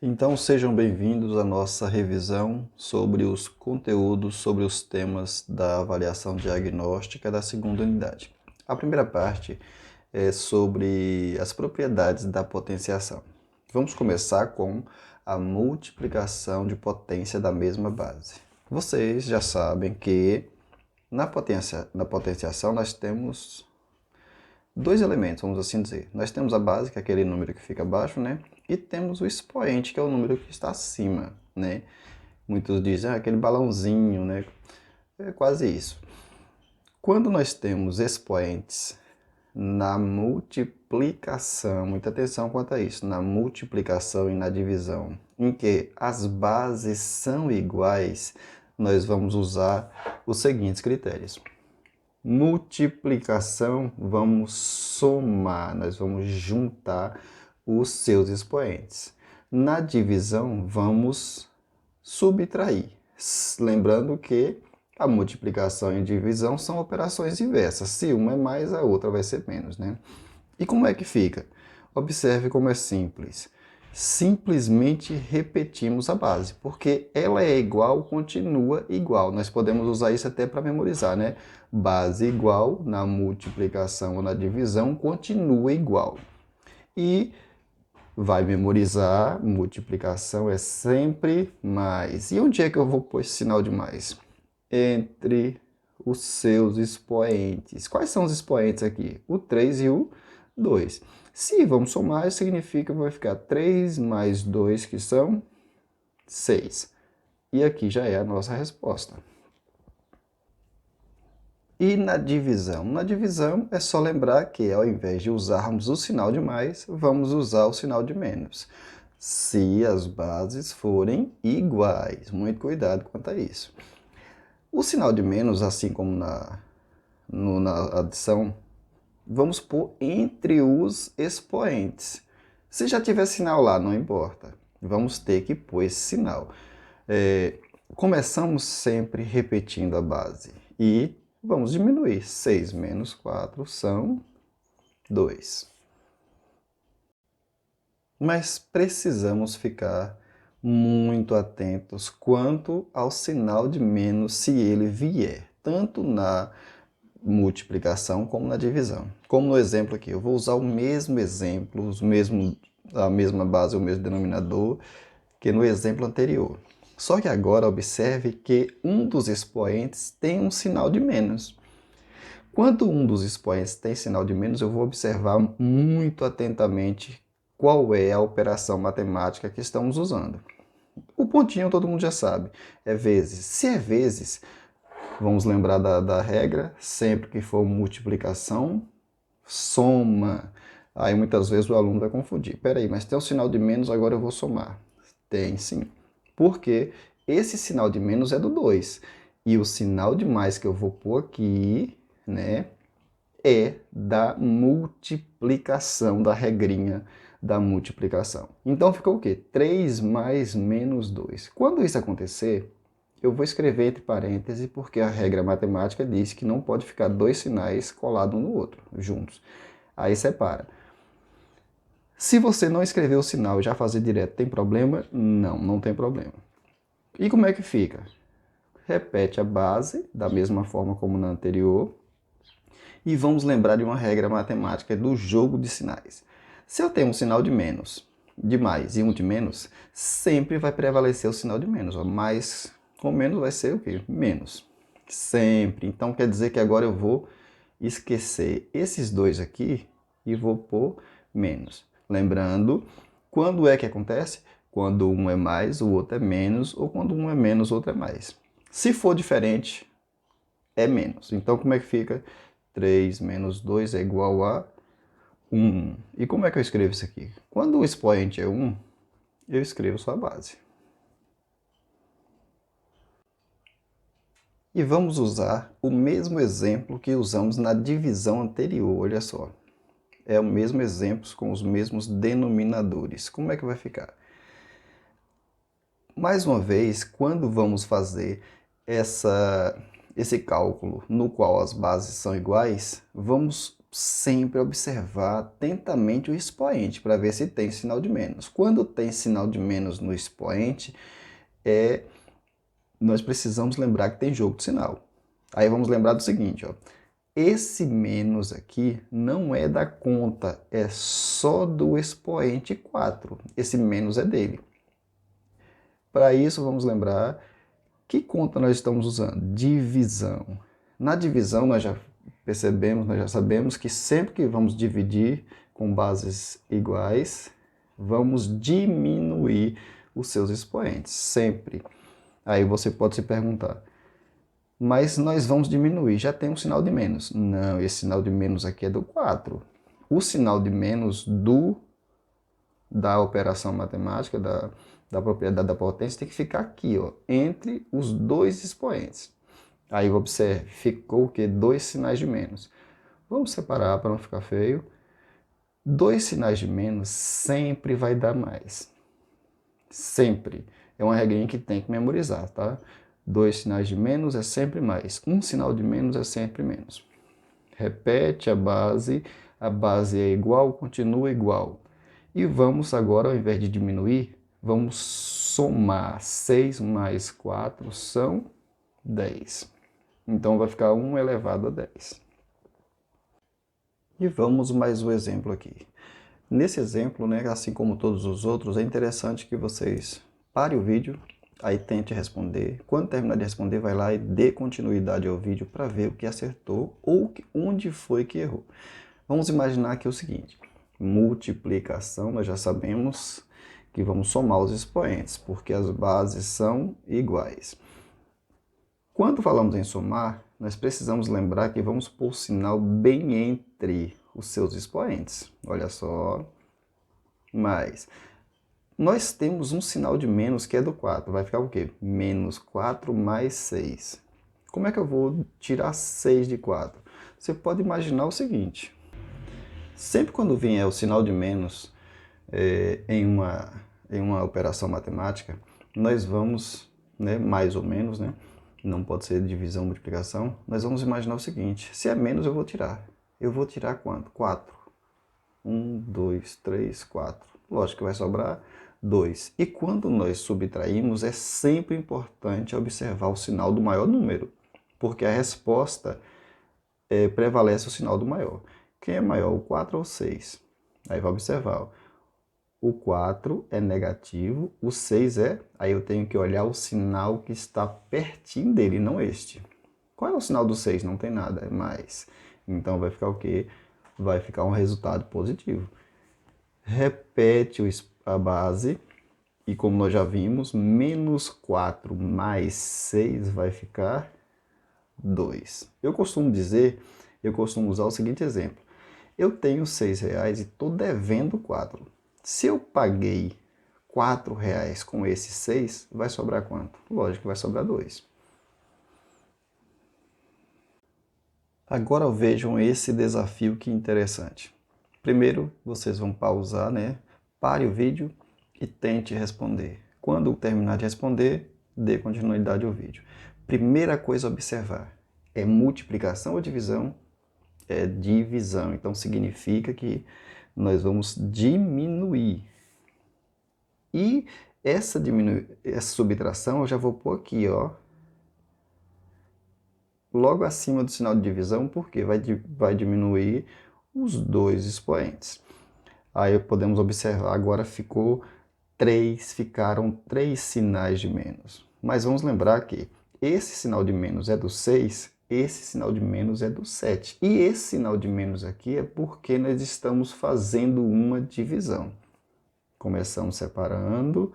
Então sejam bem-vindos à nossa revisão sobre os conteúdos, sobre os temas da avaliação diagnóstica da segunda unidade. A primeira parte é sobre as propriedades da potenciação. Vamos começar com a multiplicação de potência da mesma base. Vocês já sabem que na potenciação nós temos dois elementos, vamos assim dizer. Nós temos a base, que é aquele número que fica abaixo, né? E temos o expoente, que é o número que está acima, né? Muitos dizem, aquele balãozinho, né? É quase isso. Quando nós temos expoentes na multiplicação, muita atenção quanto a isso, na multiplicação e na divisão, em que as bases são iguais, nós vamos usar os seguintes critérios. Multiplicação, vamos somar, nós vamos juntar os seus expoentes. Na divisão, vamos subtrair. Lembrando que a multiplicação e divisão são operações inversas. Se uma é mais, a outra vai ser menos, né? E como é que fica? Observe como é simples. Simplesmente repetimos a base, porque ela é igual, continua igual. Nós podemos usar isso até para memorizar, né? Base igual, na multiplicação ou na divisão, continua igual. E vai memorizar, multiplicação é sempre mais. E onde é que eu vou pôr esse sinal de mais? Entre os seus expoentes. Quais são os expoentes aqui? O 3 e o 2. Se vamos somar, significa que vai ficar 3 mais 2, que são 6. E aqui já é a nossa resposta. E na divisão? Na divisão é só lembrar que ao invés de usarmos o sinal de mais, vamos usar o sinal de menos. Se as bases forem iguais. Muito cuidado quanto a isso. O sinal de menos, assim como na adição, vamos pôr entre os expoentes. Se já tiver sinal lá, não importa. Vamos ter que pôr esse sinal. Começamos sempre repetindo a base. E vamos diminuir. 6 menos 4 são 2. Mas precisamos ficar muito atentos quanto ao sinal de menos se ele vier, tanto na multiplicação como na divisão. Como no exemplo aqui, eu vou usar o mesmo exemplo, a mesma base, o mesmo denominador que no exemplo anterior. Só que agora observe que um dos expoentes tem um sinal de menos. Quando um dos expoentes tem sinal de menos, eu vou observar muito atentamente qual é a operação matemática que estamos usando. O pontinho todo mundo já sabe, é vezes. Se é vezes, vamos lembrar da regra, sempre que for multiplicação, soma. Aí muitas vezes o aluno vai confundir. Peraí, mas tem um sinal de menos, agora eu vou somar. Tem sim. Porque esse sinal de menos é do 2. E o sinal de mais que eu vou pôr aqui, né, é da multiplicação, da regrinha da multiplicação. Então ficou o quê? 3 mais menos 2. Quando isso acontecer, eu vou escrever entre parênteses, porque a regra matemática diz que não pode ficar dois sinais colados um no outro, juntos. Aí separa. Se você não escrever o sinal e já fazer direto, tem problema? Não, não tem problema. E como é que fica? Repete a base, da mesma forma como na anterior, e vamos lembrar de uma regra matemática do jogo de sinais. Se eu tenho um sinal de menos, de mais e um de menos, sempre vai prevalecer o sinal de menos. Mais com menos vai ser o quê? Menos. Sempre. Então quer dizer que agora eu vou esquecer esses dois aqui e vou pôr menos. Lembrando, quando é que acontece? Quando um é mais, o outro é menos, ou quando um é menos, o outro é mais. Se for diferente, é menos. Então como é que fica? 3 menos 2 é igual a 1. E como é que eu escrevo isso aqui? Quando o expoente é 1, eu escrevo só a base. E vamos usar o mesmo exemplo que usamos na divisão anterior, olha só. É o mesmo exemplo com os mesmos denominadores. Como é que vai ficar? Mais uma vez, quando vamos fazer esse cálculo no qual as bases são iguais, vamos sempre observar atentamente o expoente para ver se tem sinal de menos. Quando tem sinal de menos no expoente, nós precisamos lembrar que tem jogo de sinal. Aí vamos lembrar do seguinte, ó. Esse menos aqui não é da conta, é só do expoente 4. Esse menos é dele. Para isso, vamos lembrar que conta nós estamos usando? Divisão. Na divisão, nós já percebemos, nós já sabemos que sempre que vamos dividir com bases iguais, vamos diminuir os seus expoentes, sempre. Aí você pode se perguntar, mas nós vamos diminuir, já tem um sinal de menos. Não, esse sinal de menos aqui é do 4. O sinal de menos da operação matemática, da propriedade da potência, tem que ficar aqui, ó, entre os dois expoentes. Aí observe, ficou o quê? 2 sinais de menos. Vamos separar para não ficar feio. 2 sinais de menos sempre vai dar mais. Sempre. É uma regrinha que tem que memorizar, tá? 2 sinais de menos é sempre mais. Um sinal de menos é sempre menos. Repete a base é igual, continua igual. E vamos agora, ao invés de diminuir, vamos somar. 6 mais 4 são 10. Então vai ficar 1 elevado a 10. E vamos mais um exemplo aqui. Nesse exemplo, né, assim como todos os outros, é interessante que vocês parem o vídeo, aí tente responder. Quando terminar de responder, vai lá e dê continuidade ao vídeo para ver o que acertou ou onde foi que errou. Vamos imaginar aqui o seguinte, multiplicação, nós já sabemos que vamos somar os expoentes, porque as bases são iguais. Quando falamos em somar, nós precisamos lembrar que vamos pôr sinal bem entre os seus expoentes. Olha só. Mas nós temos um sinal de menos que é do 4. Vai ficar o quê? Menos 4 mais 6. Como é que eu vou tirar 6 de 4? Você pode imaginar o seguinte. Sempre quando vier o sinal de menos em uma operação matemática, nós vamos, né, mais ou menos, né? Não pode ser divisão, multiplicação. Nós vamos imaginar o seguinte, se é menos eu vou tirar. Eu vou tirar quanto? 4. 1, 2, 3, 4. Lógico que vai sobrar 2. E quando nós subtraímos, é sempre importante observar o sinal do maior número, porque a resposta prevalece o sinal do maior. Quem é maior, o 4 ou o 6? Aí vai observar, ó. O 4 é negativo, o 6 é... Aí eu tenho que olhar o sinal que está pertinho dele, não este. Qual é o sinal do 6? Não tem nada, é mais. Então vai ficar o quê? Vai ficar um resultado positivo. Repete a base, e como nós já vimos, menos 4 mais 6 vai ficar 2. Eu costumo usar o seguinte exemplo. Eu tenho R$6 e estou devendo 4. Se eu paguei R$4 com esses 6, vai sobrar quanto? Lógico que vai sobrar 2. Agora vejam esse desafio que interessante. Primeiro, vocês vão pausar, né? Pare o vídeo e tente responder. Quando terminar de responder, dê continuidade ao vídeo. Primeira coisa a observar, é multiplicação ou divisão? É divisão, então significa que nós vamos diminuir. E essa subtração eu já vou pôr aqui, ó. Logo acima do sinal de divisão, porque vai diminuir os dois expoentes. Aí podemos observar, agora ficaram 3 sinais de menos. Mas vamos lembrar que esse sinal de menos é do 6, esse sinal de menos é do 7. E esse sinal de menos aqui é porque nós estamos fazendo uma divisão. Começamos separando,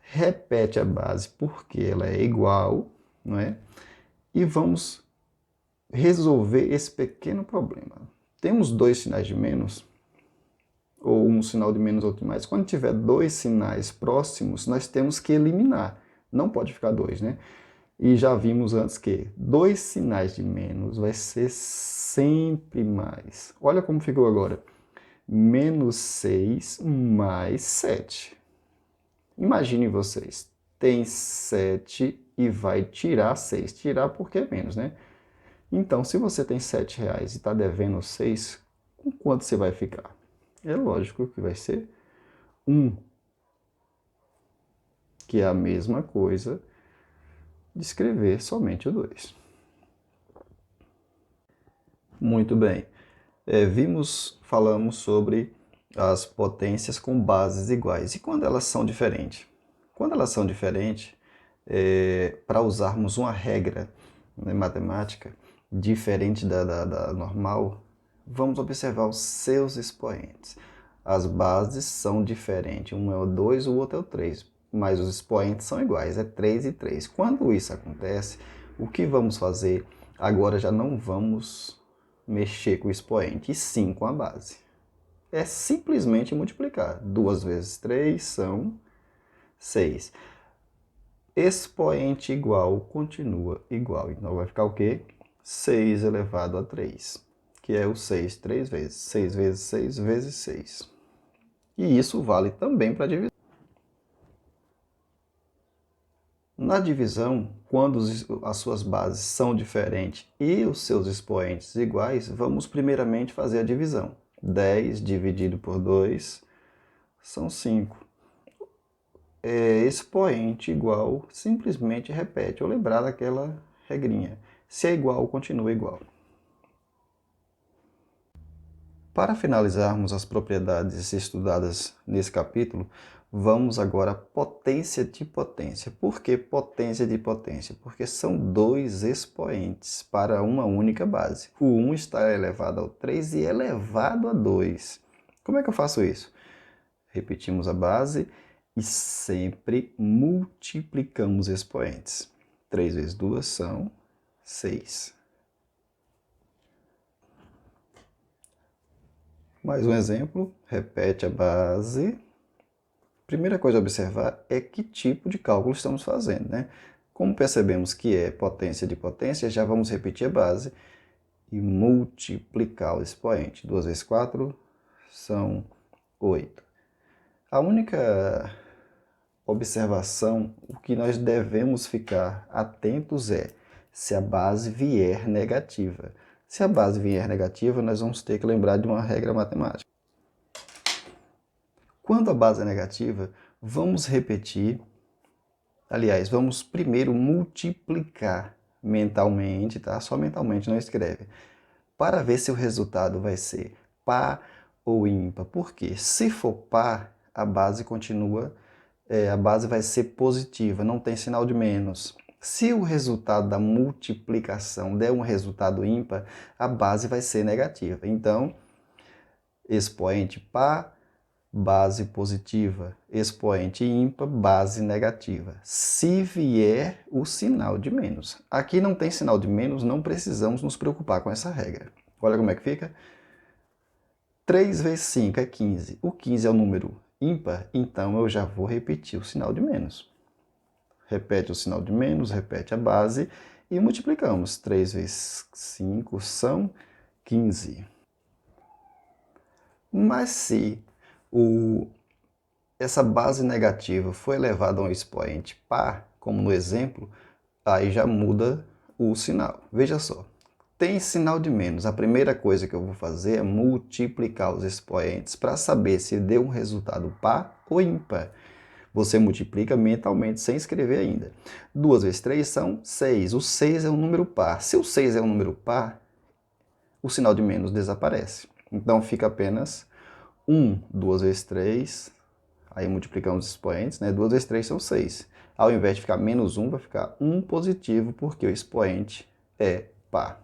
repete a base porque ela é igual, não é? E vamos resolver esse pequeno problema. Temos 2 sinais de menos, ou um sinal de menos, outro de mais. Quando tiver 2 sinais próximos, nós temos que eliminar. Não pode ficar 2, né? E já vimos antes que 2 sinais de menos vai ser sempre mais. Olha como ficou agora. Menos 6 mais 7. Imaginem vocês, tem 7 e vai tirar 6. Tirar porque é menos, né? Então, se você tem R$ 7 e está devendo 6, com quanto você vai ficar? É lógico que vai ser 1, que é a mesma coisa de escrever somente o 2. Muito bem. Falamos sobre as potências com bases iguais. E quando elas são diferentes? Quando elas são diferentes, para usarmos uma regra, né, matemática diferente da normal, vamos observar os seus expoentes. As bases são diferentes, um é o 2, o outro é o 3, mas os expoentes são iguais, é 3 e 3. Quando isso acontece, o que vamos fazer? Agora já não vamos mexer com o expoente, e sim com a base. É simplesmente multiplicar. 2 vezes 3 são 6. Expoente igual continua igual. Então vai ficar o quê? 6 elevado a 3, que é o 6 3 vezes. 6 vezes 6 vezes 6. E isso vale também para a divisão. Na divisão, quando as suas bases são diferentes e os seus expoentes iguais, vamos primeiramente fazer a divisão. 10 dividido por 2 são 5. Expoente igual, simplesmente repete, ou lembrar daquela regrinha. Se é igual, continua igual. Para finalizarmos as propriedades estudadas nesse capítulo, vamos agora à potência de potência. Por que potência de potência? Porque são dois expoentes para uma única base. O 1 está elevado ao 3 e elevado a 2. Como é que eu faço isso? Repetimos a base e sempre multiplicamos expoentes. 3 vezes 2 são 6. Mais um exemplo, repete a base. Primeira coisa a observar é que tipo de cálculo estamos fazendo, né? Como percebemos que é potência de potência, já vamos repetir a base e multiplicar o expoente. 2 vezes 4 são 8. A única observação, o que nós devemos ficar atentos é se a base vier negativa. Se a base vier negativa, nós vamos ter que lembrar de uma regra matemática. Quando a base é negativa, vamos repetir, aliás, vamos primeiro multiplicar mentalmente, tá? Só mentalmente, não escreve, para ver se o resultado vai ser par ou ímpar. Por quê? Se for par, a base continua, a base vai ser positiva, não tem sinal de menos. Se o resultado da multiplicação der um resultado ímpar, a base vai ser negativa. Então, expoente par, base positiva, expoente ímpar, base negativa. Se vier o sinal de menos. Aqui não tem sinal de menos, não precisamos nos preocupar com essa regra. Olha como é que fica. 3 vezes 5 é 15. O 15 é o número ímpar, então eu já vou repetir o sinal de menos. Repete o sinal de menos, repete a base e multiplicamos. 3 vezes 5 são 15. Mas se essa base negativa for elevada a um expoente par, como no exemplo, aí já muda o sinal. Veja só, tem sinal de menos. A primeira coisa que eu vou fazer é multiplicar os expoentes para saber se deu um resultado par ou ímpar. Você multiplica mentalmente, sem escrever ainda. 2 vezes 3 são 6. O 6 é um número par. Se o 6 é um número par, o sinal de menos desaparece. Então fica apenas 1. 2 vezes 3, aí multiplicamos os expoentes, né? 2 vezes 3 são 6. Ao invés de ficar menos 1, vai ficar 1 positivo, porque o expoente é par.